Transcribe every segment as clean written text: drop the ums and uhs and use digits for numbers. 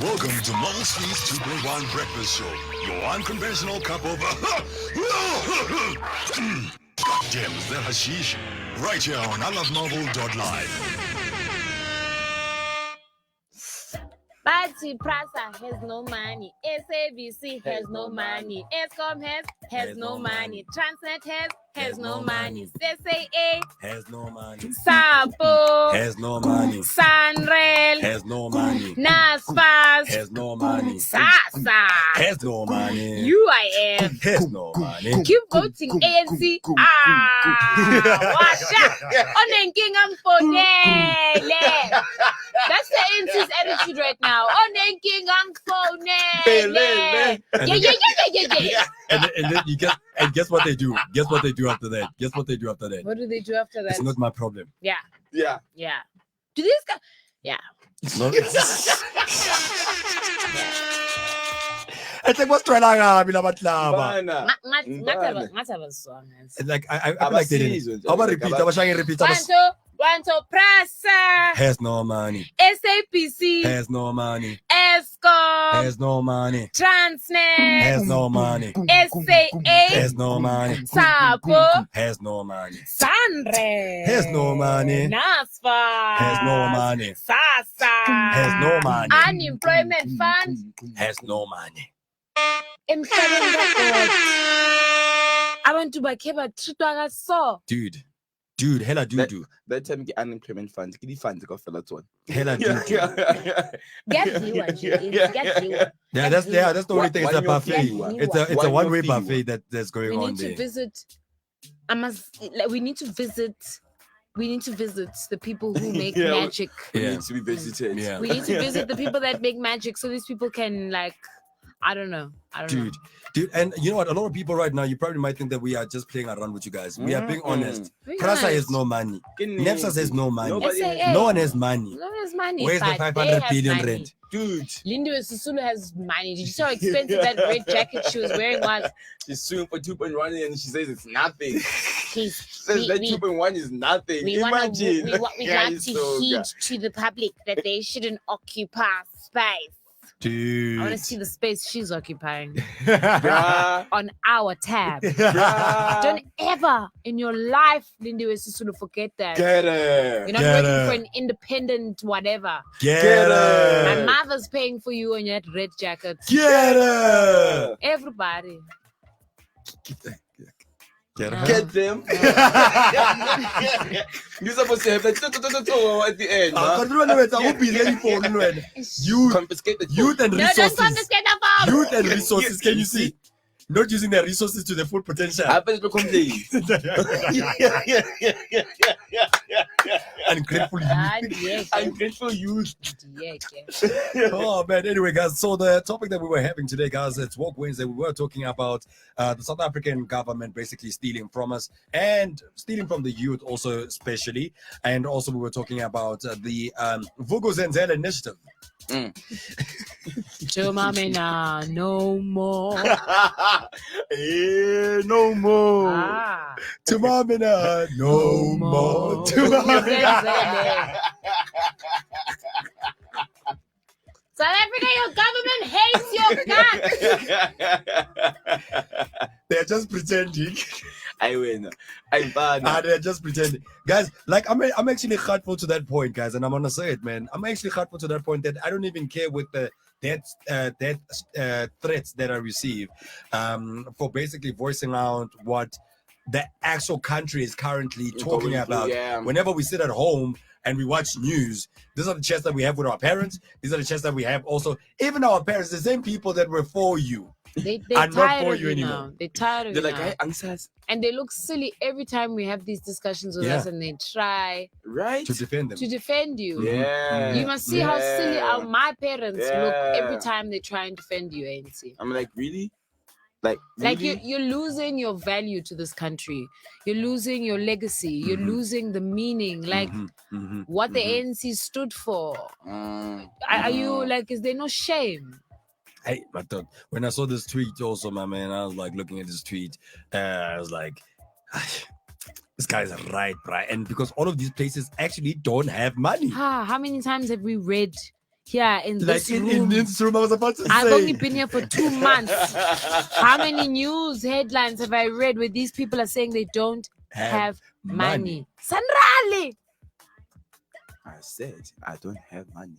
Welcome to Mother Street's 2.1 Breakfast Show. Your unconventional cup of... God damn, is that hashish? Right here on ILoveMarvel.live. Bati Prasa has no money. SABC has no money. Escom has no money. Transnet has no money. SAA has no money. Sapo Has no money. Sanrel Has no money. Nasfas Has no money. Sasa Has no money. UIF. Has no money. Keep voting ANC. Washa. Onenkinga ngfonele. That's the ANC's attitude right now. Onenkinga ngfonele. Yeah. And then you get, and guess what they do? Guess what they do after that? Guess what they do after that? What do they do after that? It's not my problem. Yeah. Yeah. Do these guys? Yeah. It's not. It's like what's trying to like I like they didn't. How about repeat? I was trying to repeat. Wanto Prasa Has no money. SAPC Has no money. Escom Has no money. Transnet Has no money. SAA Has no money. Sapo Has no money. Sanre Has no money. Nasfa Has no money. Sasa Has no money. Unemployment Fund Has no money. emhlabeni kaGod abantu bakhe bathithwa kaso Dude, hella do. That time get unemployment funds. Get the funds go for that one. Hella do. kuyadliwa nje kuyadliwa. Yeah, that's the only thing. It's a buffet. One It's a one-way buffet that's going we on need there. to visit we need to visit the people who make magic. It needs to be visited. Yeah. We need to visit the people that make magic so these people can I don't know. Dude, and you know what? A lot of people right now, you probably might think that we are just playing around with you guys. We are being honest. Prasa has no money. Nefsas has no money. No one has money. No one has money. Where's the but 500 they billion have money. rent? Dude. Linda Susulu has money. Did you see how expensive that red jacket she was wearing was? She's suing for 2.1 and she says it's nothing. Please. Says that 2.1 is nothing. We Imagine. we like to heed to the public that they shouldn't occupy space. Dude. I want to see the space she's occupying Bruh. on our tab. Bruh. Don't ever in your life, Lindy Susulu, forget that. Get it. You're not working for an independent whatever. Get My it. mother's paying for you on that red jacket. Get it. Everybody. Get them. You're supposed to have that at the end. Confiscate the Youth and No, don't resources. confiscate the bomb. Youth and resources. Can you see? Not using their resources to the full potential. Happens to complain. Ungrateful youth. Ungrateful youth. Oh man, anyway guys, so the topic that we were having today, guys, it's Woke Wednesday. We were talking about the South African government basically stealing from us and stealing from the youth also especially, and also we were talking about the Vuk'uzenzele initiative. Chomamena, no more. No more. Tumamina, no more. South Africa, your government hates your guts. They're just pretending. I win. I'm bad. They're just pretending, guys. Like I'm actually hurtful to that point, guys, and I'm gonna say it, man. I'm actually hurtful to that point that I don't even care with the death threats that I receive, for basically voicing out what the actual country is currently talking about. Yeah. Whenever we sit at home and we watch news, these are the chats that we have with our parents. These are the chats that we have also. Even our parents, the same people that were for you. They're are not tired for of you you anymore. now. They're tired of They're you like, now. hey, answers. And they look silly every time we have these discussions with Yeah. us, and they try Right? To defend them. to defend you. Yeah. You must see how silly my parents look every Yeah. time they try and defend you, ANC. I'm like, really? Like Like you're losing your value to this country. You're losing your legacy. You're losing the meaning. Like what the ANC stood for. Are you like, is there no shame? Hey, my dog. When I saw this tweet, also, my man, I was like looking at this tweet. I was like, this guy's right, right? And because all of these places actually don't have money. How many times have we read here in this Like room. in this room, I was about to I've say. only been here for 2 months. How many news headlines have I read where these people are saying they don't have money? Sanrali! I said I don't have money.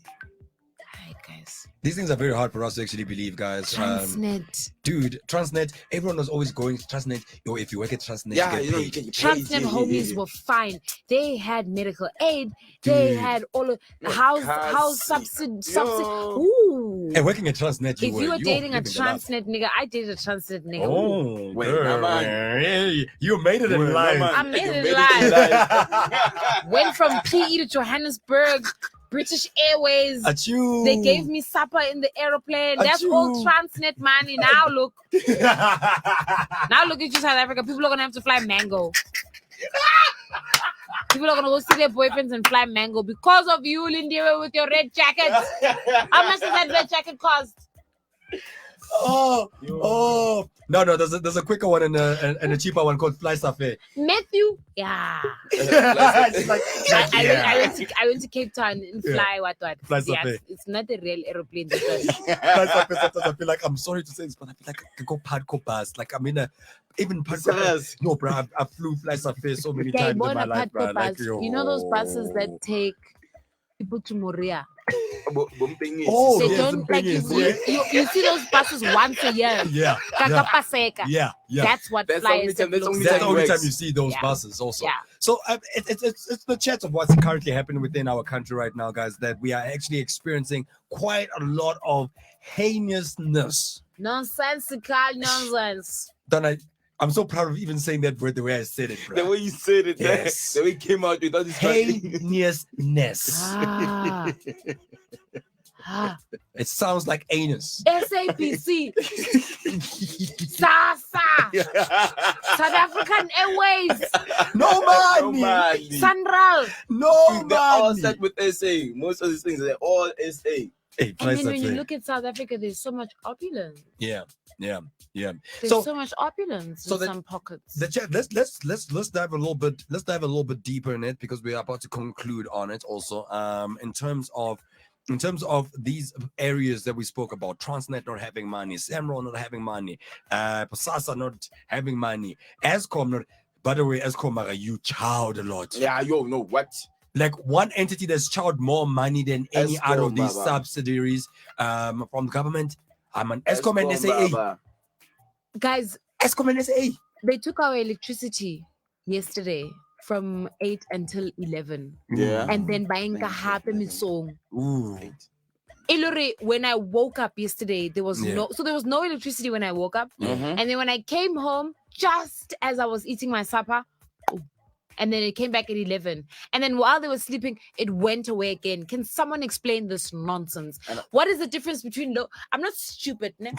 Hi, guys. These things are very hard for us to actually believe, guys. Transnet. Dude, Transnet, everyone was always going to Transnet. Yo, if you work at Transnet, Yeah, you you know, get you paid. get Transnet homies were fine. They had medical aid. They Dude. had all of the Your house cars. subsidy. Yo. Ooh. And working at Transnet, If you were dating a living the life. Transnet nigga, I dated a Transnet nigga. Ooh. Oh, Wait, girl, nah, man. hey, you made it in Well, life. nah, man. I made You it made live. Went from PE to Johannesburg, British Airways. Achoo. They gave me supper in the aeroplane. That's all Achoo. Transnet money. Now look at you, South Africa. People are gonna have to fly Mango. People are gonna go see their boyfriends and fly Mango because of you, Lindiwe, with your red jacket. How much does that red jacket cost? Oh. No, there's a quicker one and a cheaper one called Fly Safari. Matthew, yeah. It's like, I went to Cape Town and fly what? Fly Yeah, Safari. it's not a real aeroplane. This one. Fly Safari, sometimes I feel like, I'm sorry to say this, but I feel like I could go Padco bus. Like I'm in a even Padco bus. Serious? No, bro, I flew Fly Safari so many Okay, times in born my a life, bro. Padco Like, bus. You know those buses that take people to Moria? Oh, They yes, don't the like thing you, is, you see those buses once a year. yeah. Kakapaseka. Yeah. That's what That's the flies. only time- that's looks only That's like. the only time works. you see those Yeah. buses also. Yeah. So it's the chat of what's currently happening within our country right now, guys, that we are actually experiencing quite a lot of heinousness. Nonsensical nonsense. Then I'm so proud of even saying that word the way I said it, The bro. way you said it, Yes. the way it came out without this Heinousness. It sounds like anus. SAPC. SASA. South African Airways. No money. Sanral. No They're all money. set with SA. Most of these things, they're all SA. Hey, And Fly then when you Safari. look at South Africa, there's so much opulence. Yeah. There's So- so much opulence so in the- some pockets. The chat. Let's dive a little bit. Let's dive a little bit deeper in it because we are about to conclude on it. Also, in terms of these areas that we spoke about, Transnet not having money, Samro not having money, Pasasa not having money, Eskom not. By the way, Eskom you chowed a lot. Yeah, no, what? Like one entity that's chowed more money than any out of Eskom, these Baba. subsidiaries from the government. Eskom and SAA. Baba. Guys, Eskom and SAA. they took our electricity yesterday from 8 until 11. Yeah. And then buying hape misong. Ooh. Ilori, when I woke up yesterday, there was Yeah. there was no electricity when I woke up. Mhm. And then when I came home, just as I was eating my supper, and then it came back at 11. And then while they were sleeping, it went away again. Can someone explain this nonsense? What is the difference between I'm not stupid. Ne?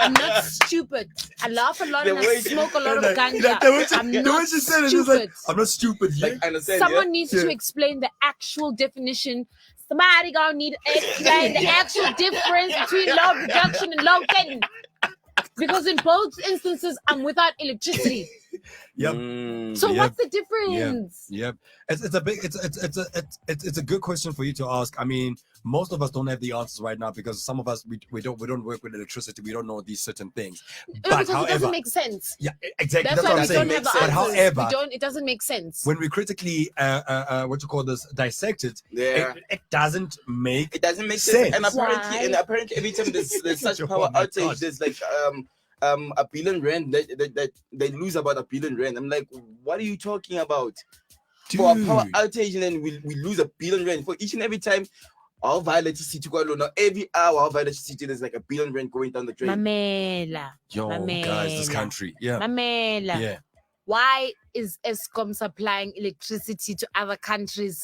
I'm not stupid. I laugh a lot The and I way- smoke a lot of Like, ganja. I'm the way not she said it is like, stupid. I'm not stupid. Yeah? Like, I understand. Someone needs Yeah. to explain the actual definition. Somebody gonna need to explain the actual difference between load reduction and load shedding. Because in both instances, I'm without electricity. Yep. So Yep. what's the difference? Yep. It's a good question for you to ask. I mean, most of us don't have the answers right now because some of us we don't work with electricity. We don't know these certain things. No, But because it however, doesn't make sense. yeah, exactly. That's That's, what why we I'm saying. don't have the But answers. however, It doesn't make sense. when we critically what you call this dissect it, Yeah. it doesn't make It doesn't make sense. And Why? apparently every time there's such Oh power my outage, God. there's like a billion rand that they lose about a billion rand. I'm like, what are you talking about? For a power Dude. outage, and then we lose a billion rand for each and every time. Our electricity now every hour our electricity there's like a billion rand going down the drain. Mamela. Yo, guys, this Mamela. country. Yeah. Mamela. Yeah. Why is Eskom supplying electricity to other countries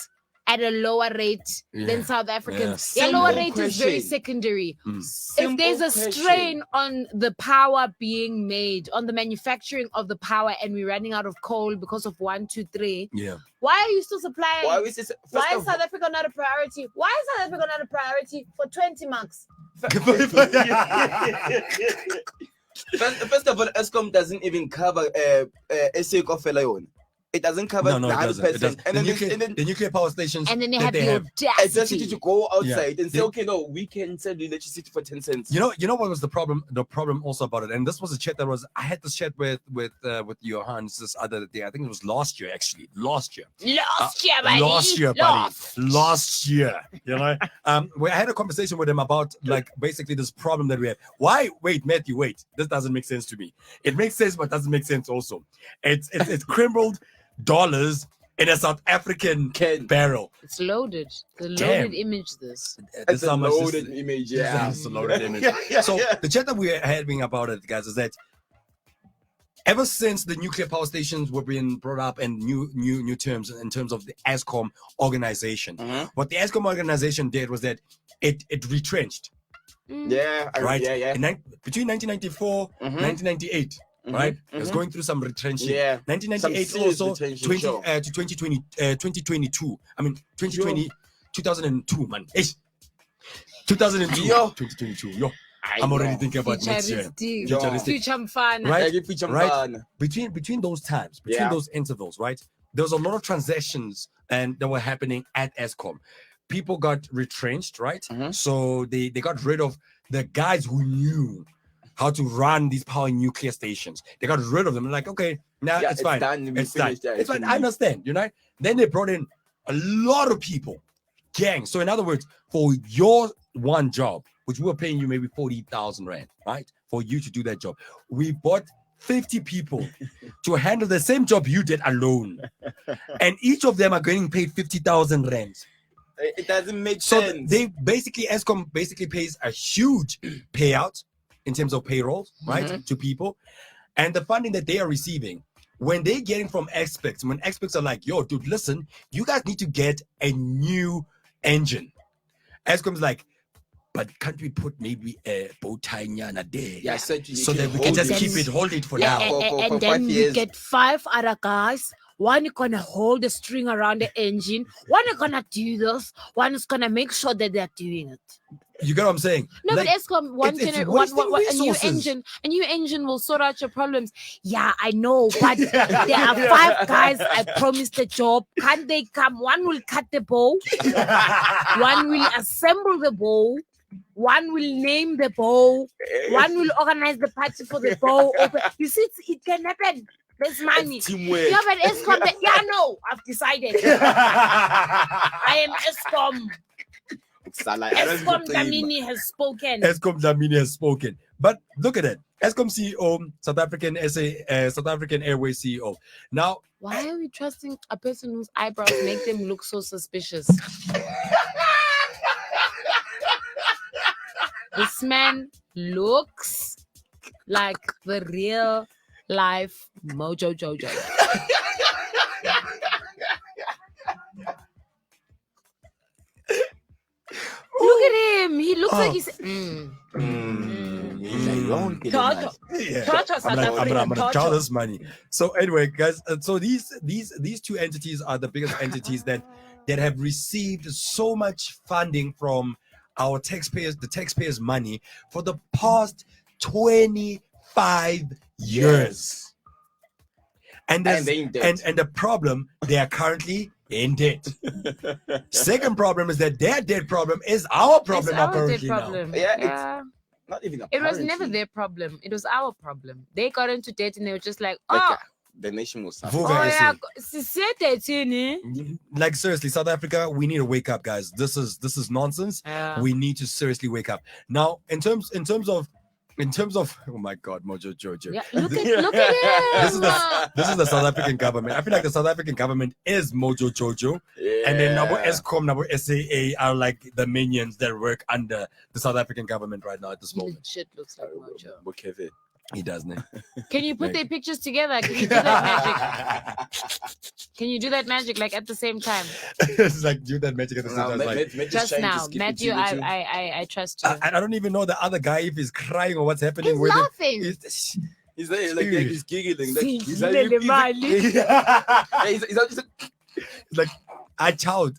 at a lower rate Yeah. than South Africans? Yeah. Their lower Simple rate is very question. secondary. Mm. If there's a strain on the power being made, on the manufacturing of the power, and we're running out of coal because of 1, 2, 3, Yeah. why are you still supplying? Why is this? Why is South Africa not a priority? Why is South Africa not a priority for 20 marks? First of all, Eskom doesn't even cover SA Kofela. It doesn't cover No, the it doesn't. It 100%. doesn't. And The nuclear power stations. And then they that have the electricity audacity. to go outside and say, They- okay, no, we can sell the electricity for 10 cents. You know what was the problem? The problem also about it, and this was a chat that was. I had this chat with Johannes this other day. I think it was last year, actually. Last year. Last year, buddy. Last year, buddy. Lost. Last year, you know. Where I had a conversation with him about like basically this problem that we have. Why? Wait, Matthew. Wait. This doesn't make sense to me. It makes sense, but doesn't make sense also. It's crumbled dollars in a South African barrel. It's loaded. The Damn. loaded image. This. It's a loaded image, yeah. It's a loaded image. Yeah, So yeah. the chat that we're having about it, guys, is that ever since the nuclear power stations were being brought up and new terms in terms of the ESCOM organization, what the ESCOM organization did was that it retrenched. Yeah, Right? yeah. Between 1994 1998. Right, it was going through some retrenching. Yeah, 1998 some serious also retrenching, sure. to 2020, 2022. I mean 2020, 2002, man. 2002, Yo. 2022. Yo, I'm already thinking about next year. Futuristic. Future mfana. Right? Between those times, between Yeah. those intervals, right? There was a lot of transactions and that were happening at ESCOM. People got retrenched, right? So they got rid of the guys who knew how to run these power nuclear stations. They got rid of them. Like, okay, now Yeah, it's fine. done. We It's done. finished, yeah, It's it's fine. finished. I understand, you know. Then they brought in a lot of people, gangs. So in other words, for your one job, which we were paying you maybe 40,000 rand, right? For you to do that job, we bought 50 people to handle the same job you did alone, and each of them are getting paid 50,000 rand. It doesn't make So sense. they basically ESCOM basically pays a huge payout in terms of payroll, right, to people, and the funding that they are receiving when they're getting from experts, when experts are like, yo, dude, listen, you guys need to get a new engine. ESCOM's like, but can't we put maybe a bow tie nyana there? Yeah, so that we can just hold it for now. For And 5 then you years. get 5 other guys. One is gonna hold the string around the engine. One is gonna do this. One is gonna make sure that they're doing it. You get what I'm saying? No, Like, but ESCOM, it's wasting resources. a new engine will sort out your problems. Yeah, I know, but there are 5 guys I promised the job. Can't they come? One will cut the bow. One will assemble the bow. One will name the bow. One will organize the party for the bow. You see, it can happen. There's money. Teamwork. Yeah, but ESCOM, no, I've decided. I am ESCOM. ESCOM Damini has spoken. ESCOM Dlamini has spoken. But look at it. ESCOM CEO, South African Airways CEO. Now, Why are we trusting a person whose eyebrows make them look so suspicious? This man looks like the real life Mojo Jojo. Look at him. He looks like he's. Toto. yeah. Toto, South I'm African gonna Toto. chow this money. So anyway, guys, so these two entities are the biggest entities that have received so much funding from our taxpayers, the taxpayers' money for the past 25 years. And they in debt. and the problem, they are currently in debt. Second problem is that their debt problem is our problem It's our apparently debt now. problem. Yeah, it's- Yeah. Not even It was apparently. never their problem. It was our problem. They got into debt and they were just like, Like, oh, the nation will suffer. Vuga oh is yeah, it. Like seriously, South Africa, we need to wake up, guys. This is nonsense. Yeah. We need to seriously wake up. Now, in terms of oh my god, Mojo Jojo. Yeah, look at him. This is the South African government. I feel like the South African government is Mojo Jojo, and then Nabo ESCOM, Nabo SAA are like the minions that work under the South African government right now at this moment. Legit looks like Mojo. Bukeve. He doesn't. Can you put Like- their pictures together? Can you do that magic? Can you do that magic like at the same time? It's like do that magic at the same Now, time. It's like, Just now, Matthew, I trust you. I don't even know the other guy if he's crying or what's happening He's with him. laughing. He's there, like he's giggling. Like, he's Singile mali. like I chowed.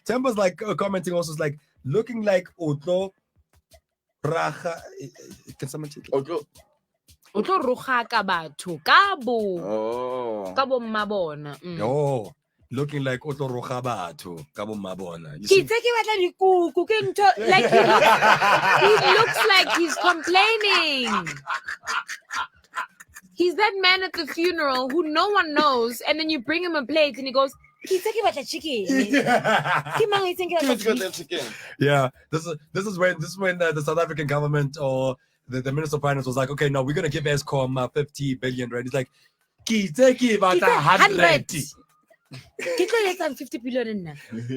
Temba's like commenting also is like looking like Otto Raja. Can someone take it? Otto. O tlo roga ka batho ka bo Oh. mma bona. Oh, looking like Otlo Roja batho, ka bo mabona. You Ke see? itse ke batla dikuku ke ntho like he looks like he's complaining. He's that man at the funeral who no one knows, and then you bring him a plate and he goes, "Ke itse ke batla chicken." Ke mang a itseng ke batla Let's go chicken? there again. Yeah, this is when the South African government or the Minister of Finance was like, okay, no, we're gonna give Eskom 50 billion, right? It's like, "Ki itse ke Ke batla itse 100. 100. Ke tlo etsa 50 billion nna.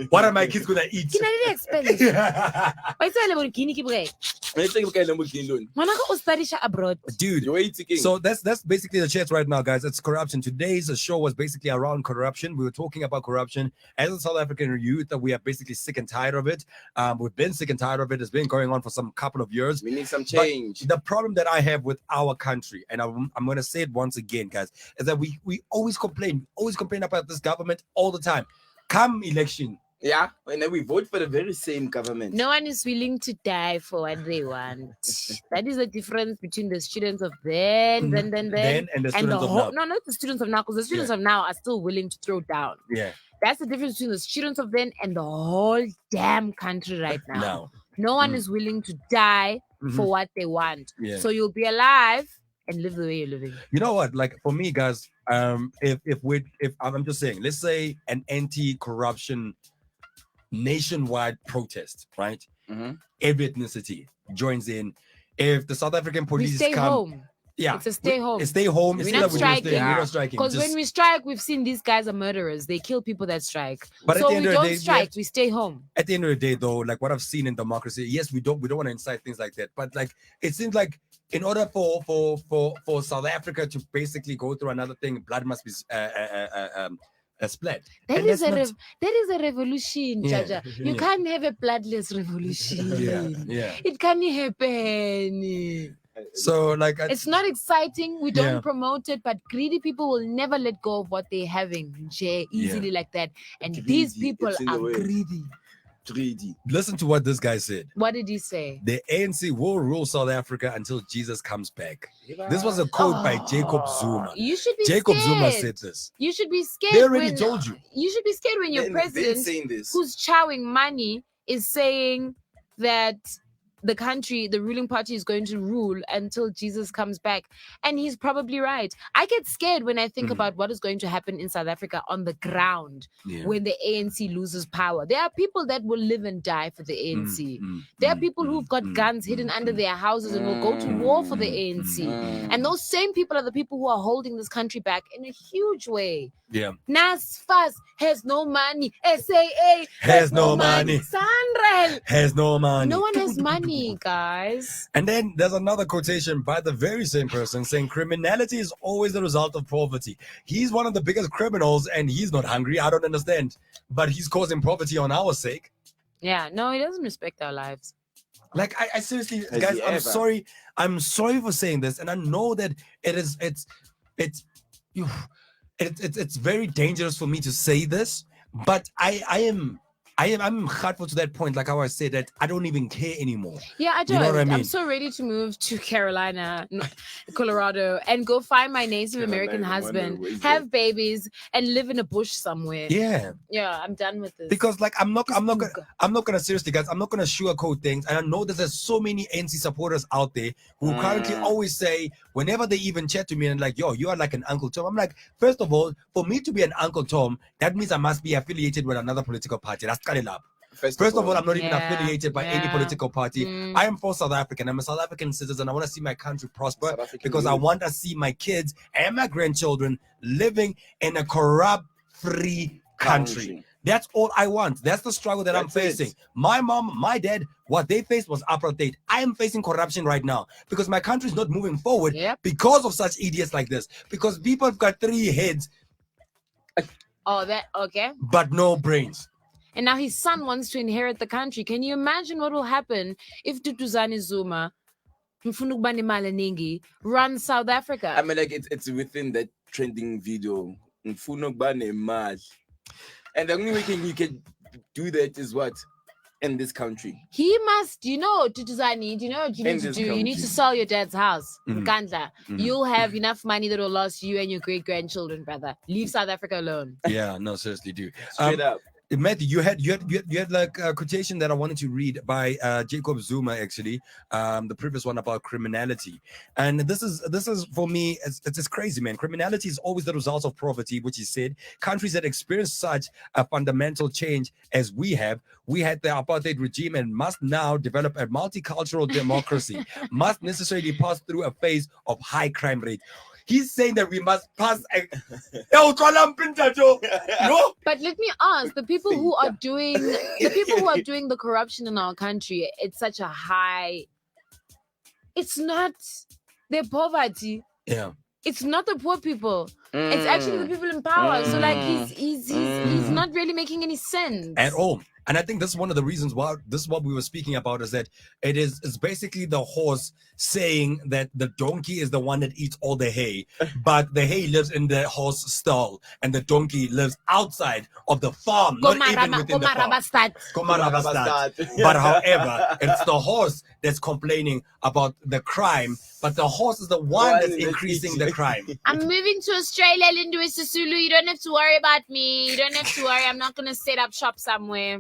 What are my kids gonna eat?" Ke na le expense. Ba itse le bone kini ke bokae? Let's take a look at Lamborghini. Ngwana ka o study abroad. Dude, You're waiting. so that's basically the chat right now, guys. It's corruption. Today's show was basically around corruption. We were talking about corruption as a South African youth that we are basically sick and tired of it. We've been sick and tired of it. It's been going on for some couple of years. We need some But change. the problem that I have with our country, and I'm going to say it once again, guys, is that we always complain about this government all the time. Come election, Yeah, and then we vote for the very same government. No one is willing to die for what they want. That is the difference between the students of then, then and the students of now. No, not the students of now, because the students of now are still willing to throw down. Yeah, That's the difference between the students of then and the whole damn country right now. now. No one is willing to die Mhm. for what they want. Yeah. So you'll be alive and live the way you're living. You know what? Like for me, guys, if I'm just saying, let's say an anti-corruption nationwide protest, right? Mhm. Every ethnicity joins in. If the South African We police stay come, home. yeah, It's a stay home. Stay home. We're It's not still like striking. We're not striking. Because Just- when we strike, we've seen these guys are murderers. They kill people that strike. But at So the end we of the don't day, we strike. have- We stay home. at the end of the day, though, like what I've seen in democracy, yes, we don't want to incite things like that. But like it seems like in order for South Africa to basically go through another thing, blood must be split. That And is that's a not- that is a revolution, Yeah, Jaja. You yeah. can't have a bloodless revolution. yeah. It can't happen. So like It's not exciting. We don't Yeah. promote it, but greedy people will never let go of what they're having easily like that. And these Greedy, people it's in the are way. greedy. Greedy. listen to what this guy said. What did he say? The ANC will rule South Africa until Jesus comes back. This was a quote by Jacob Zuma. You should be Jacob scared. Zuma said this. You should be scared. They already when- told you. You should be scared when your They're president, saying this. who's chowing money, is saying that the country, the ruling party, is going to rule until Jesus comes back. And he's probably right. I get scared when I think Mhm. about what is going to happen in South Africa on the ground Yeah. when the ANC loses power. There are people that will live and die for the ANC. Mm, There are people who've got guns hidden under their houses and will go to war for the ANC. And those same people are the people who are holding this country back in a huge way. Yeah. NASFAS has no money. SAA Has no money. Sanrel. Has no money. No one has money, guys. And then there's another quotation by the very same person saying criminality is always the result of poverty. He's one of the biggest criminals and he's not hungry. I don't understand. But he's causing poverty on our sake. Yeah, no, he doesn't respect our lives. Like I seriously, Has guys, he I'm ever? sorry. I'm sorry for saying this. And I know that it's very dangerous for me to say this, but I'm hurtful to that point, like how I said that I don't even care anymore. Yeah, I You don't. know what I mean? I'm so ready to move to Carolina, Colorado, and go find my Native American Carolina, husband, where is have babies, and live in a bush somewhere. Yeah. Yeah, I'm done with this. Because like I'm not gonna Google. seriously, guys, I'm not gonna sugarcoat things. And I know that there's so many NC supporters out there who currently always say, whenever they even chat to me and like, yo, you are like an Uncle Tom. I'm like, first of all, for me to be an Uncle Tom, that means I must be affiliated with another political party. That's cut it up. First of all, I'm not even Yeah, affiliated by any yeah. political party. Mm. I am for South African. I'm a South African citizen. I want to see my country prosper South African because I youth. want to see my kids and my grandchildren living in a corrupt-free country. That's all I want. That's the struggle that I'm That's it. facing. My mom, my dad, what they faced was apartheid. I am facing corruption right now because my country is not moving forward Yep. because of such idiots like this. Because people have got 3 heads Oh, that okay. but no brains. And now his son wants to inherit the country. Can you imagine what will happen if Tutuzani Zuma, Mfuna ukuba nemali eningi, runs South Africa? I mean, like it's within that trending video. Ngifuna ukuba nemali. And the only way you can do that is what? in this country. He must, Tutuzani, what you In need to this do? You need to country. sell your dad's house. Mhm. Nkandla. You'll have enough money that will last you and your great grandchildren, brother. Leave South Africa alone. Yeah, no, seriously, dude. Straight up. Matthew, you had like a quotation that I wanted to read by Jacob Zuma, actually, the previous one about criminality, and this is for me, it's crazy, man. Criminality is always the result of poverty, which he said. Countries that experience such a fundamental change as we had the apartheid regime, and must now develop a multicultural democracy, must necessarily pass through a phase of high crime rate. He's saying that we must pass no. But let me ask the people who are doing the corruption in our country. It's such a high. It's not their poverty. Yeah. It's not the poor people. It's actually the people in power. So like he's not really making any sense At all. And I think this is one of the reasons why this is what we were speaking about, is that it's basically the horse saying that the donkey is the one that eats all the hay, but the hay lives in the horse stall and the donkey lives outside of the farm, not even within the farm. But however, it's the horse that's complaining about the crime, but the horse is the one that's increasing the crime. I'm moving to Australia, Lindu Sisulu. You don't have to worry about me. You don't have to worry. I'm not going to set up shop somewhere.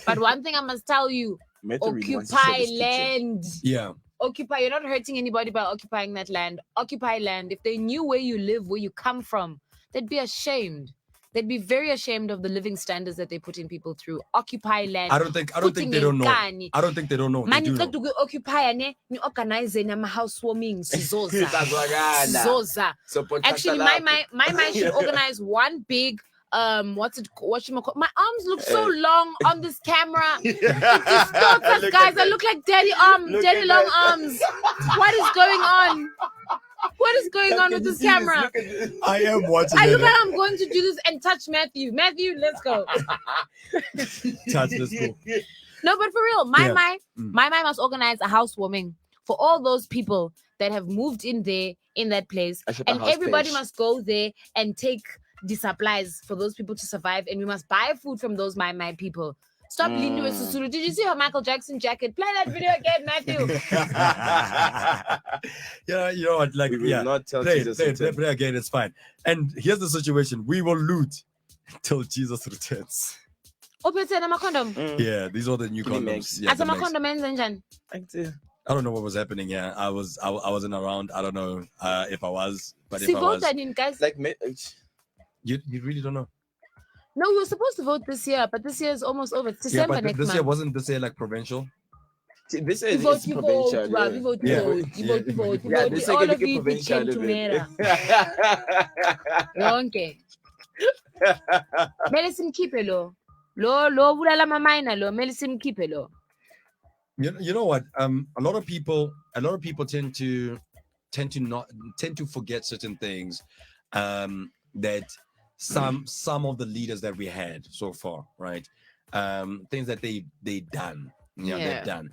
But one thing I must tell you, occupy land. Yeah. Occupy. You're not hurting anybody by occupying that land. Occupy land. If they knew where you live, where you come from, they'd be ashamed. They'd be very ashamed of the living standards that they're putting people through. Occupy land. I don't think they don't know. I don't think they don't know. Man, They you do got know. to go occupy and organize a housewarming. Sizoza. Actually, my should organize one big what should I call? My arms look so long on this camera. It distorts us, guys. I look like daddy long arms. What is going on? What is going on with this camera? I am watching. I look like I'm going to do this and touch Matthew. Matthew, let's go. Touch this. No, but for real, my must organize a housewarming for all those people that have moved in there in that place, and everybody must go there and take the supplies for those people to survive, and we must buy food from those my people. Stop Lindu and Susuru. Did you see her Michael Jackson jacket? Play that video again, Matthew. Yeah, you know what? Like, we will not tell play, Jesus play again. It's fine. And here's the situation: we will loot until Jesus returns. Condom. Yeah, these are the new condoms. Yeah, As a condom engine. I don't know what was happening. Yeah, I wasn't around. I don't know if I was, but if I was, guys. Like, you really don't know. No, we were supposed to vote this year, but this year is almost over. It's December but next this month. year wasn't this year like provincial? This is provincial. We vote. This All is of you provincial. came to Mera. Okay. Medicine keep lo. Lo bulala mamaina lo. Medicine keep lo. You know what? A lot of people tend to forget certain things. That some of the leaders that we had so far, right? Things that they've done. They've done.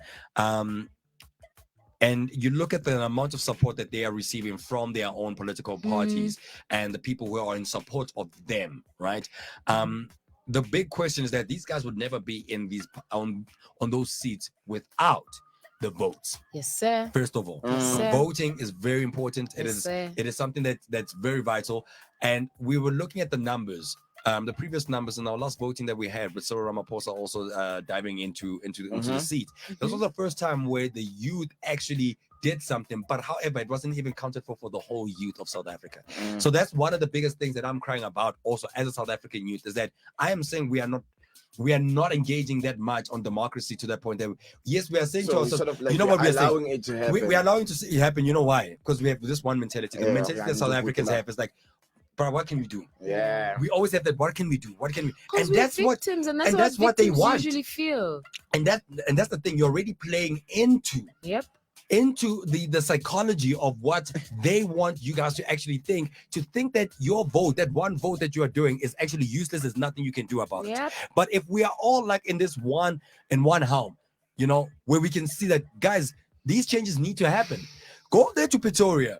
And you look at the amount of support that they are receiving from their own political parties and the people who are in support of them, right? The big question is that these guys would never be in these on those seats without the votes. Yes, sir. First of all, sir. voting is very important. Yes, It is something that's very vital. And we were looking at the numbers, the previous numbers in our last voting that we had with Cyril Ramaphosa also diving into the seat. This was the first time where the youth actually did something, but however, it wasn't even counted for the whole youth of South Africa. So that's one of the biggest things that I'm crying about also as a South African youth, is that I am saying we are not engaging that much on democracy to that point that yes, we are saying to ourselves, sort of like, you know what we are saying, it to happen. We are allowing it to happen. You know why? Because we have this one mentality. The mentality that South Africans have is like, but what can we do? Yeah, we always have that. What can we do? What can we? And that's victims, and that's what they want. Usually feel. And that's the thing. You're already playing into. Yep. Into the psychology of what they want you guys to actually think that your vote, that one vote that you are doing, is actually useless. There's nothing you can do about it. But if we are all like in this one helm, where we can see that, guys, these changes need to happen. Go there to Pretoria.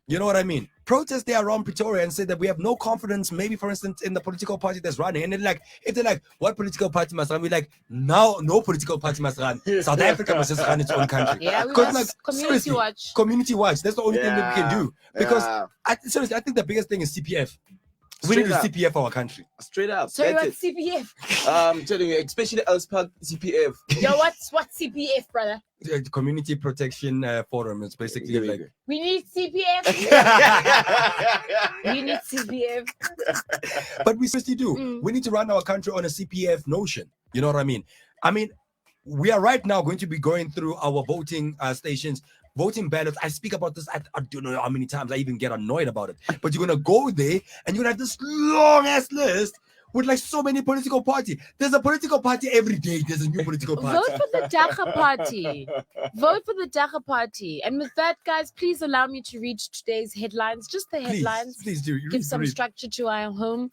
You know what I mean? Protest there around Pretoria and say that we have no confidence, maybe for instance, in the political party that's running. And then like, if they're like, what political party must run? We're like, now no political party must run. South Africa must just run its own country. Yeah, we Because must community seriously, watch. community watch. That's the only thing that we can do. Because seriously, I think the biggest thing is CPF. We need to CPF our country. Straight up. Sorry, That's what's CPF? I'm telling you, especially Elspark CPF. Yo, what's CPF, brother? Community Protection Forum. It's basically like We need CPF. We need CPF. but we seriously do. We need to run our country on a CPF notion. You know what I mean? I mean, we are right now going to be going through our voting stations, voting ballots. I speak about this. I don't know how many times I even get annoyed about it. But you're gonna go there and you're gonna have this long ass list with like so many political parties. There's a political party every day. There's a new political party. Vote for the Dacha party. Vote for the Dacha party. And with that, guys, please allow me to read today's headlines. Just the headlines. Please do. Give some structure to our home.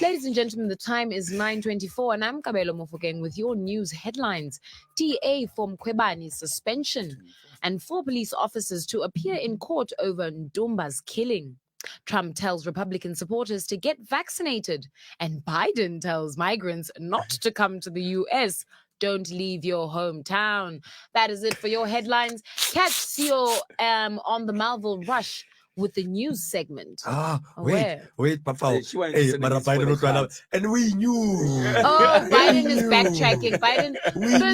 Ladies and gentlemen, the time is 9:24 and I'm Kabelo Mofokeng with your news headlines. DA for Mkhwebani's suspension and 4 police officers to appear in court over Ndumba's killing. Trump tells Republican supporters to get vaccinated, and Biden tells migrants not to come to the U.S. Don't leave your hometown. That is it for your headlines. Catch Sio on the Melville Rush with the news segment. Wait, Papa. She wanted to Hey, send Mara it for the Biden cards. and we knew. Oh, Biden is backtracking. Biden,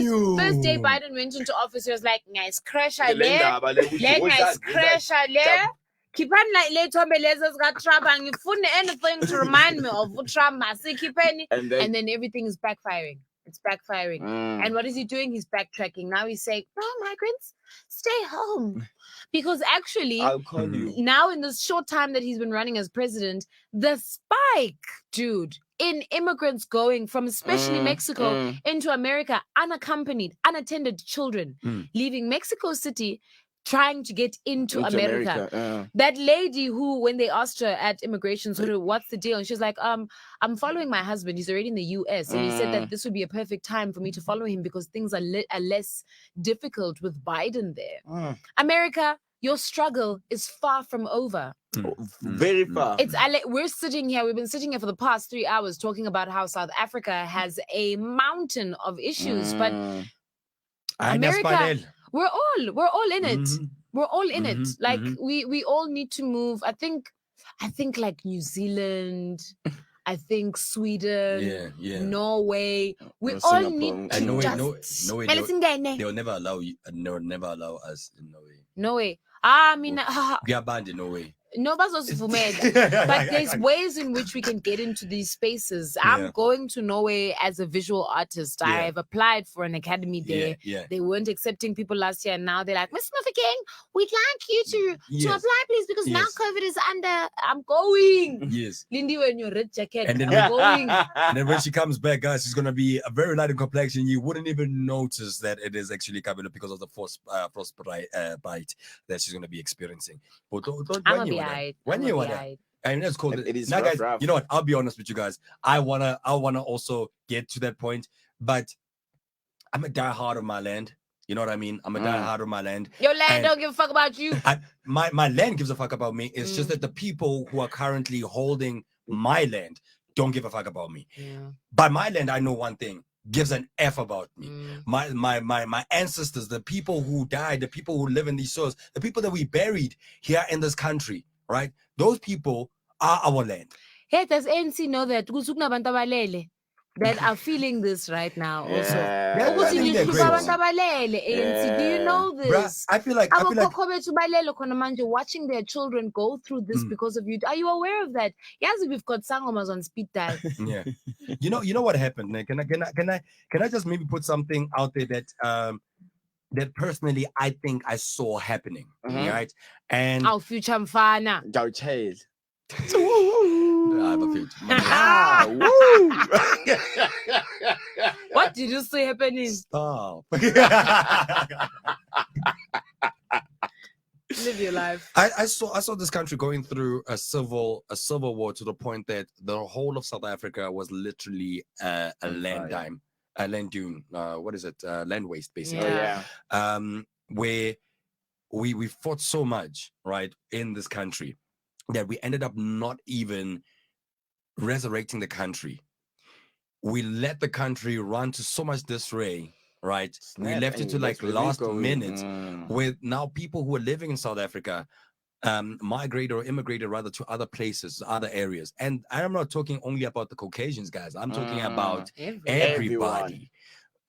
knew. first day Biden went into office, he was like, nice crash, The lender, but then le what's nice that? crash, le. Khipani like le thombe lezi zika Trump angifuni anything to remind me of Trump masikhipeni, And and then everything is backfiring. It's backfiring. And what is he doing? He's backtracking. Now he's saying, no, migrants, stay home. Because actually, I'll call you. now in this short time that he's been running as president, the spike, dude, in immigrants going from especially Mexico into America, unaccompanied, unattended children, leaving Mexico City, trying to get into America. That lady who, when they asked her at immigration, sort of, what's the deal? And she's like, I'm following my husband. He's already in the US. And he said that this would be a perfect time for me to follow him because things are less difficult with Biden there. America, your struggle is far from over. Very far. We're sitting here, we've been sitting here for the past 3 hours talking about how South Africa has a mountain of issues, but America, we're all in it. We're all in it. Like we all need to move. I think like New Zealand, I think Sweden, Norway. We all need to Norway, they'll never allow you. They'll never allow us in Norway. Norway. I mean, We are banned in Norway. no, but there's ways in which we can get into these spaces. I'm going to Norway as a visual artist. I've applied for an academy there. They weren't accepting people last year, and now they're like, Mr. Mofokeng, we'd like you to apply, please, because now COVID is under. I'm going. Yes. Lindy, wearing your red jacket. And then I'm going. And then when she comes back, guys, she's gonna be a very light in complexion. You wouldn't even notice that it is actually Kabelo because of the frostbite that she's gonna be experiencing. But don't when you want that. And that's cool. It is now, rough, guys, rough. you know what? I'll be honest with you guys. I wanna also get to that point, but I'm a diehard of my land. You know what I mean? I'm a diehard of my land. Your land don't give a fuck about you. My land gives a fuck about me. It's just that the people who are currently holding my land don't give a fuck about me. By my land, I know one thing. Gives an F about me. My ancestors, the people who died, the people who live in these soils, the people that we buried here in this country, right? Those people are our land. Hey, does ANC know that that are feeling this right now also? I Do think they're great. you know Bruh, this? I feel like Watching their children go through this because of you. Are you aware of that? Yes, we've got sangomas on speed dial. Yeah. You know what happened, Nick? Can I just maybe put something out there that that personally I think I saw happening, right? And Our future mfana. Our child. I have a few. What did you say happening? Stop. Live your life. I saw this country going through a civil war to the point that the whole of South Africa was literally a land dune. What is it? Land waste, basically. Yeah. Where we fought so much, right, in this country that we ended up not even resurrecting the country. We let the country run to so much disarray, right? We Snap, left it to anyway, like that's where we last going. minute with now people who are living in South Africa migrated or immigrated rather to other places, other areas. And I'm not talking only about the Caucasians, guys. I'm talking about everybody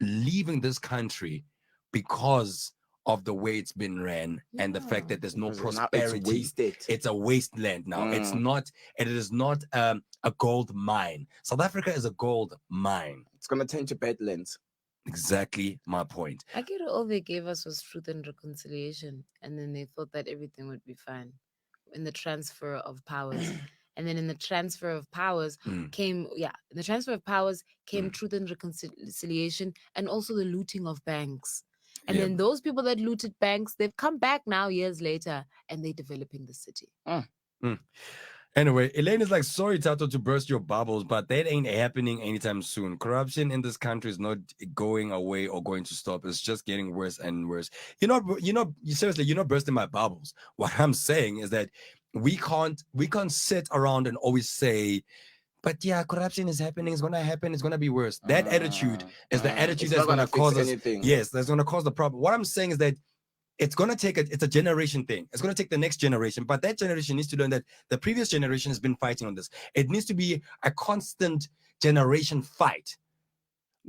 leaving this country because of the way it's been ran and the fact that there's no Because now prosperity. it's wasted. It's a wasteland now. It is not a gold mine. South Africa is a gold mine. It's gonna turn to badlands. Exactly my point. I get all they gave us was truth and reconciliation, and then they thought that everything would be fine in the transfer of powers. And then in the transfer of powers came truth and reconciliation, and also the looting of banks. And then those people that looted banks, they've come back now years later, and they're developing the city. Anyway, Elaine is like, sorry, Tato, to burst your bubbles, but that ain't happening anytime soon. Corruption in this country is not going away or going to stop. It's just getting worse and worse. Seriously, you're not bursting my bubbles. What I'm saying is that we can't sit around and always say, but yeah, corruption is happening, it's gonna happen, it's gonna be worse. That attitude is the attitude that's gonna cause us. Yes, that's gonna cause the problem. What I'm saying is that it's going to take it's a generation thing. It's going to take the next generation, but that generation needs to learn that the previous generation has been fighting on this. It needs to be a constant generation fight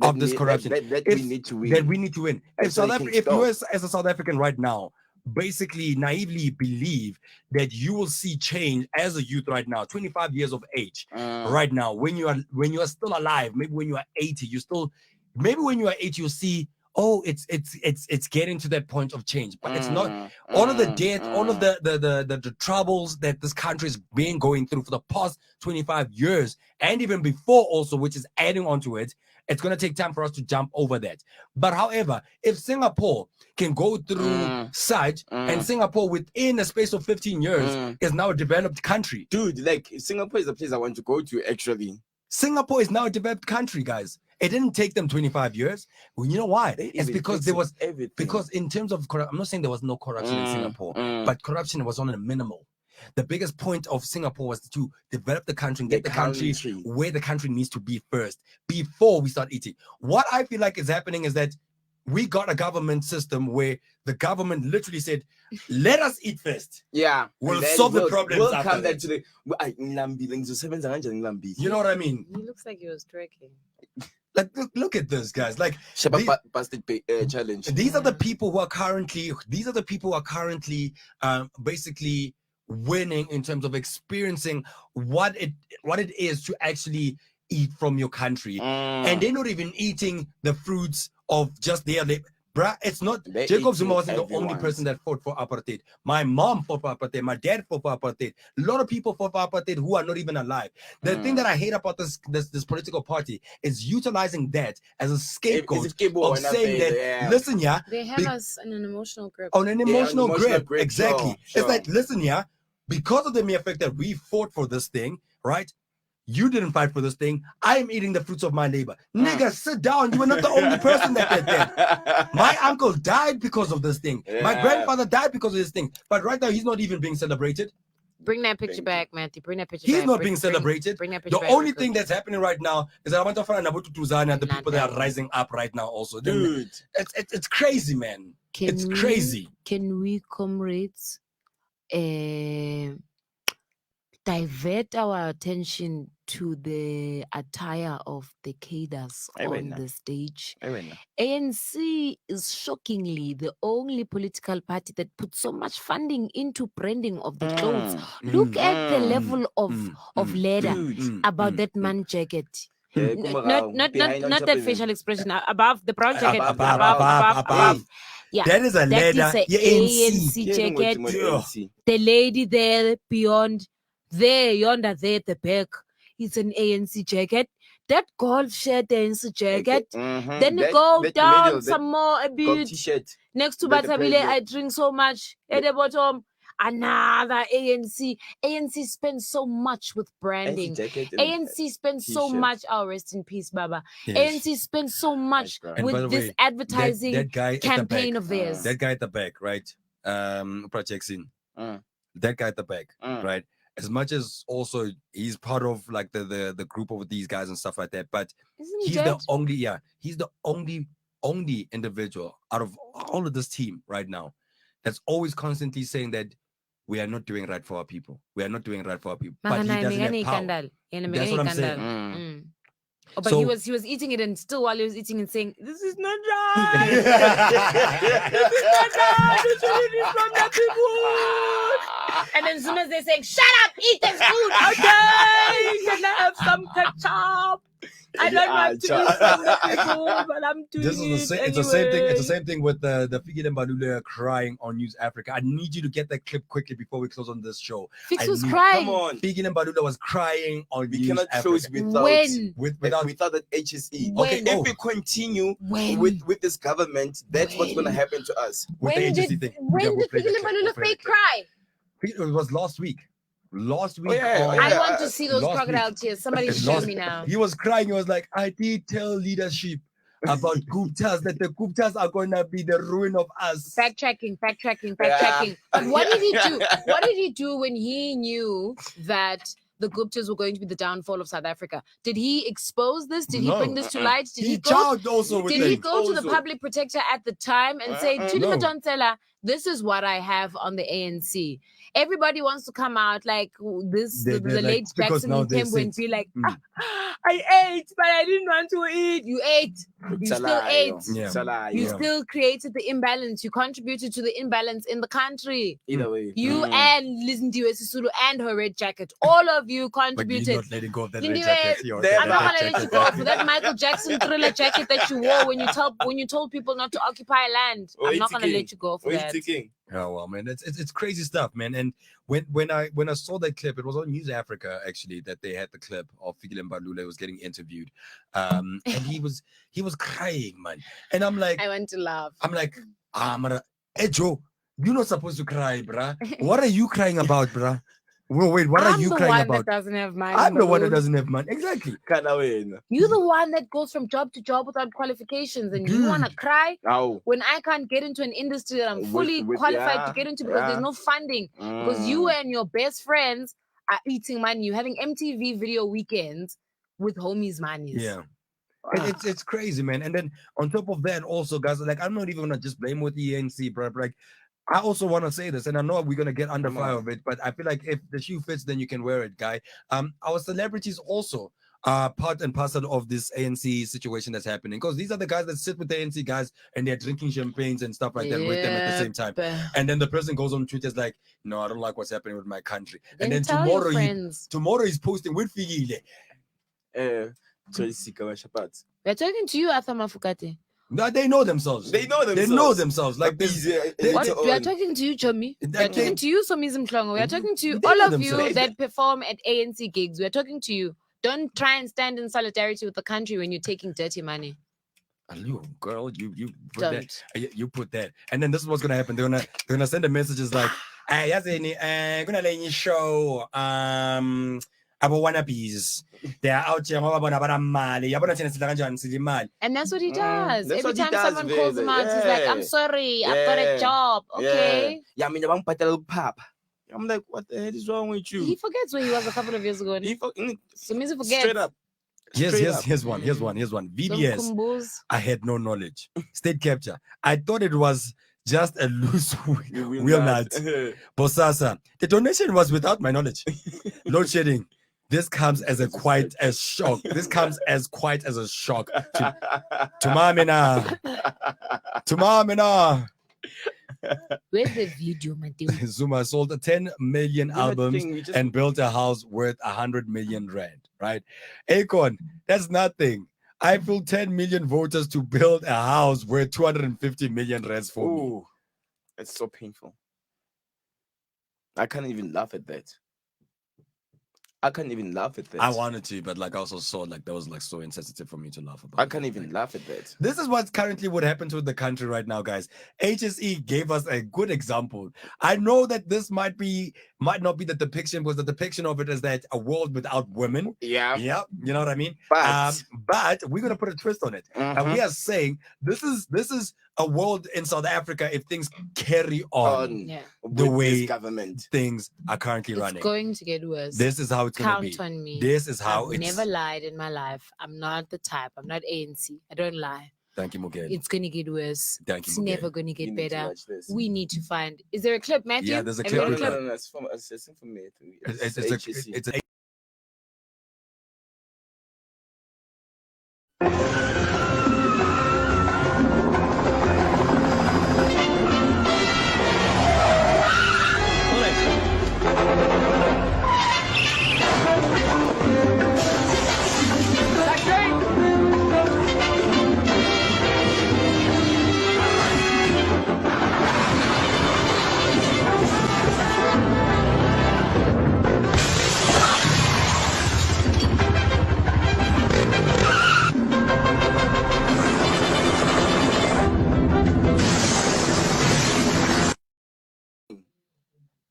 of this corruption. We need to win. That we need to win. If you as a South African right now basically naively believe that you will see change as a youth right now, 25 years of age, right now, when you are still alive, maybe when you are 80, you'll see, oh, it's getting to that point of change, but it's not. All of the death, all of the troubles that this country has been going through for the past 25 years, and even before also, which is adding on to it, it's going to take time for us to jump over that. But however, if Singapore can go through such, and Singapore within a space of 15 years is now a developed country. Dude, like Singapore is a place I want to go to, actually. Singapore is now a developed country, guys. It didn't take them 25 years. Well, you know why? It's because there was everything. Because in terms of corruption, I'm not saying there was no corruption in Singapore, but corruption was on a minimal. The biggest point of Singapore was to develop the country and get the country where the country needs to be first before we start eating. What I feel like is happening is that we got a government system where the government literally said, let us eat first. Yeah. We'll solve the problems. We'll come back to the you know what I mean? He looks like he was twerking. Like, look at this, guys. Like, challenge. These are the people who are currently basically winning in terms of experiencing what it is to actually eat from your country, and they're not even eating the fruits of just their labor. Bruh, it's not. Jacob Zuma wasn't the only person that fought for apartheid. My mom fought for apartheid. My dad fought for apartheid. A lot of people fought for apartheid who are not even alive. The thing that I hate about this political party is utilizing that as a scapegoat of saying that, listen, yeah, they have us on an emotional grip. On an emotional grip, exactly. Sure. It's like, listen, yeah, because of the mere fact that we fought for this thing, right? You didn't fight for this thing. I am eating the fruits of my labor. Nigga, sit down. You were not the only person that did that. My uncle died because of this thing. Yeah. My grandfather died because of this thing. But right now, he's not even being celebrated. Bring that picture back, Matthew. Bring that picture back. He's not being celebrated. Bring that picture the only thing that's happening right now is that I want to find Nabutu Tuzani and the people that are rising up right now also. Dude. It's crazy, man. It's crazy. Can we, comrades, divert our attention to the attire of the cadres on the stage? ANC is shockingly the only political party that puts so much funding into branding of the clothes. Look at the level of leather about that man jacket. Not that facial expression. Above the brown jacket. Above. Yeah, that is a leather. ANC jacket. The lady there beyond. There, yonder, there at the back, it's an ANC jacket. That gold shirt, ANC jacket. Then you go down some more a bit. Next to Batabile, I drink so much. At the bottom, another ANC. ANC spends so much with branding. ANC spends so much. Oh, rest in peace, Baba. Yes. ANC spends so much with this advertising that guy campaign of theirs. That guy at the back, right? Jackson, Mm. that guy at the back, Mm. right? As much as also he's part of like the group of these guys and stuff like that, but Isn't he he's dead? he's the only individual out of all of this team right now that's always constantly saying that we are not doing right for our people. We are not doing right for our people. But he doesn't have power. That's what I'm saying. Mm. Oh, but So- he was eating it, and still while he was eating and saying, "This is not right. This is not right. This is from the people." And then as soon as they're saying, "Shut up, eat this food, okay? Can I have some ketchup? I don't want to eat from the people, but I'm doing This is it it's the same thing. It's the anyway." same thing with the Figgy and Balula crying on News Africa. I need you to get that clip quickly before we close on this show. Fix I was need- crying. Come on. Figgy and Balula was crying on We News cannot Africa. close without When? without that HSE. When? Okay, if we continue When? with this government, that's what's When? gonna happen to us. With the When agency did thing. Okay, when we'll did play the Fikile clip, we'll Mbalula play the fake clip. cry? It was last week. Last week. yeah, on- oh, I yeah. want to see those last crocodile week. tears. Somebody It's show last- me now. He was crying. He was like, I did tell leadership about Guptas that the Guptas are going to be the ruin of us. Fact checking. Yeah. But what did he do? What did he do when he knew that the Guptas were going to be the downfall of South Africa? Did he expose this? Did he No. bring this to light? Did He he go? charged also with Did he it. go to the Also. public protector at the time and say, "Thuli No. Madonsela, this is what I have on the ANC"? Everybody wants to come out like this, They're the like, late because Jackson now they Mthembu and sit. be like, Mm. I ate, but I didn't want to eat. You ate. You still ate. Yeah. You Yeah. still created the imbalance. You contributed to the imbalance in the country. Either way. You Mm. and Lizindiwe Sisulu and her red jacket, all of you But you're contributed. not letting go of that red Lindiwe, jacket. You're I'm I'm that not red gonna let you jacket. go for that Michael Jackson Thriller jacket that you wore when you told people not to occupy land. What I'm are you not gonna thinking? let you go for What are that. you thinking? Oh well, man, it's crazy stuff, man. And when I saw that clip, it was on News Africa actually that they had the clip of Fikile Mbalula was getting interviewed, and he was crying, man. And I'm like, I want to laugh. man, hey Joe, you're not supposed to cry, bruh. What are you crying about, bruh? Well, wait, what are I'm you the crying one about? that doesn't have money. I'm the one that Babu. doesn't have money. Exactly. Can't win. You're the one that goes from job to job without qualifications, and you wanna cry Now, when I can't get into an industry that I'm With- fully with- qualified yeah, to get into because yeah. there's no funding. Because you and your best friends are eating money. You're having MTV video weekends with homies' money. Yeah. It's crazy, man. And then on top of that, also, guys, like I'm not even gonna just blame with the ANC, bro. Like I also want to say this, and I know we're gonna get under Come fire on. of it, but I feel like if the shoe fits, then you can wear it, guy. Our celebrities also are part and parcel of this ANC situation that's happening because these are the guys that sit with the ANC guys and they're drinking champagnes and stuff like that with them at the same time. Yep. And then the person goes on Twitter is like, "No, I don't like what's happening with my country." And then tell your tomorrow, friends. tomorrow he's posting with Figile. We're talking to you, Arthur Mafukate. No, they know themselves. They know They themselves. know themselves. Like this. What? We are talking to you, Chomi. We are They- talking to you, Somizi Mhlongo. We are talking to They all know of you themselves. that perform at ANC gigs. We are talking to you. Don't try and stand in solidarity with the country when you're taking dirty money. You girl, you put Don't. that. You put that, and then this is what's gonna happen. They're gonna send the messages like, "Hey, that's any gonna let you show abo wannabes. They are out here ngoba bona banamali. Yabona thina sidla kanjani sidla imali." And that's what he does. That's Every what he time does, someone calls him out, he's like, yeah. "I'm sorry, I've got a Yeah. job." Okay. Yeah, mina bangibhatala papa. I'm like, what the hell is wrong with He you? forgets where he was a couple of years ago. He fucking Somizi forgets. straight up. Straight up. Here's one. VBS. Zomkhumbuzo. I had no knowledge. State capture. I thought it was just a loose You will wheel not. nut. Bosasa. The donation was without my knowledge. Load shedding. This comes as quite a shock. This comes as quite as a shock to Mamina. To Mamina. Where's the video, my dude? Zuma sold 10 million You know, the albums thing, we just- and built a house worth 100 million rand, right? Akon, that's nothing. I feel 10 million voters to build a house worth 250 million rands for me. Ooh, it's so painful. I can't even laugh at that. I can't even laugh at that. I wanted to, but like I also saw like that was like so insensitive for me to laugh about. I can't even laugh at that. This is what's currently what happened to the country right now, guys. HSE gave us a good example. I know that this might not be the depiction, because the depiction of it is that a world without women. Yeah. Yeah, you know what I mean. But But we're gonna put a twist on it, and we are saying this is a world in South Africa if things carry on Yeah. the with way this government. things are currently It's running. going to get worse. This is how it's going to be. Count on me. This is how I've it's. never lied in my life. I'm not the type. I'm not ANC. I don't lie. Thank you, Mugen. It's going to get worse. Thank you, It's Mugen. never going to You get need to better. watch this. We need to find. Is there a clip, Matthew? Yeah, there's a Have you clip. got No, it's from me. It's a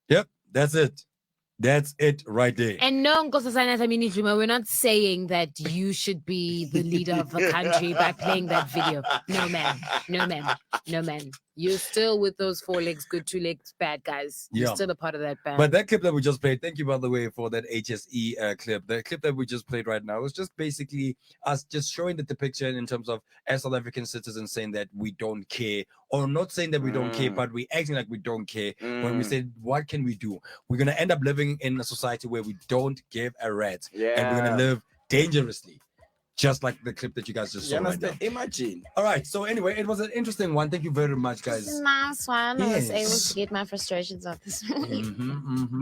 Yep, that's it. That's it right there. And no, Nkosazana Thamini Juma, we're not saying that you should be the leader of the country by playing that video. No, man. No, man. No, man. You're still with those 4 legs, good 2 legs, bad guys. You're Yeah. still a part of that band. But that clip that we just played, thank you, by the way, for that HSE clip. The clip that we just played right now was just basically us just showing the depiction in terms of as South African citizens saying that we don't care, or not saying that we don't care, but we acting like we don't care when we say, what can we do? We're going to end up living in a society where we don't give a rat. And we're going to live dangerously. Just like the clip that you guys just saw right now. Imagine. All right. So anyway, it was an interesting one. Thank you very much, guys. This is nice one. I was able Yes. to get my frustrations out this morning.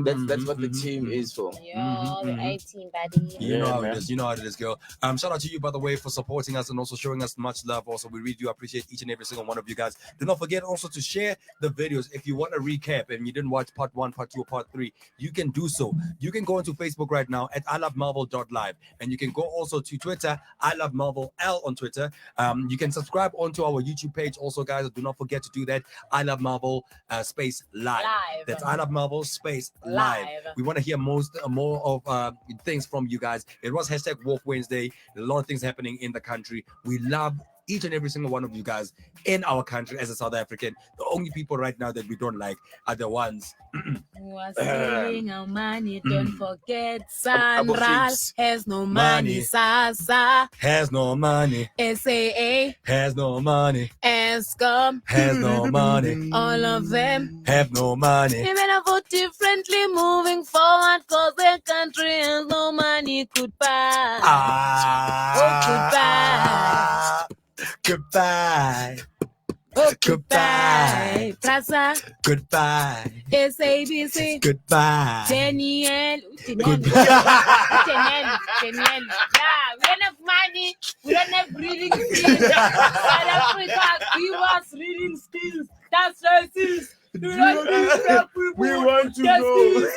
That's what the team is for. Yo, the 18, buddy. You know Yeah, how man. it is. You know how it is, girl. Shout out to you, by the way, for supporting us and also showing us much love. Also, we really do appreciate each and every single one of you guys. Do not forget also to share the videos. If you want a recap and you didn't watch part 1, part 2, or part 3, you can do so. You can go into Facebook right now at ilovemarvel.live, and you can go also to Twitter, I Love Marvel L on Twitter. You can subscribe onto our YouTube page also, guys. Do not forget to do that. I Love Marvel space live. That's I Love Marvel space live. We want to hear more of things from you guys. It was hashtag Walk Wednesday. There's a lot of things happening in the country. We love each and every single one of you guys in our country as a South African. The only people right now that we don't like are the ones. Who are stealing our money, don't forget Abu Sandra Fibs. has no money, Sasa, Has no money, SAA, has no money, Eskom, has no money, all of them. have no money. They better vote differently moving forward, cause their country has no money. Goodbye. Goodbye. Oh, Goodbye. Prasa, Goodbye. SABC, Goodbye. Daniel. Goodbye. Daniel. Yeah, we don't have money. We don't have reading skills. South Africa, give us reading skills. That's racist. We want to know.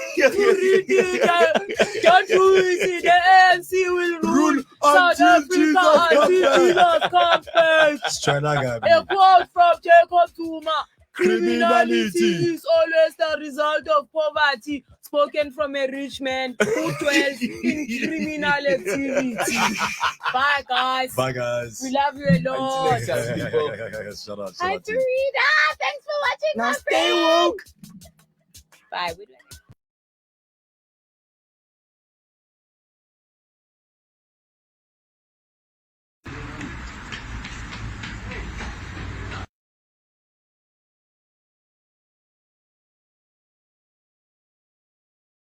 Don't do it. The ANC will rule South Africa until Jesus comes first. A quote from Jacob Zuma. Criminality is always the result of poverty, spoken from a rich man who dwells in criminal activity. Bye, guys. Bye, guys. We love you a lot. next time, people. Shut up. Hi, Farida. Thanks for watching. Now my stay friend. woke. Bye.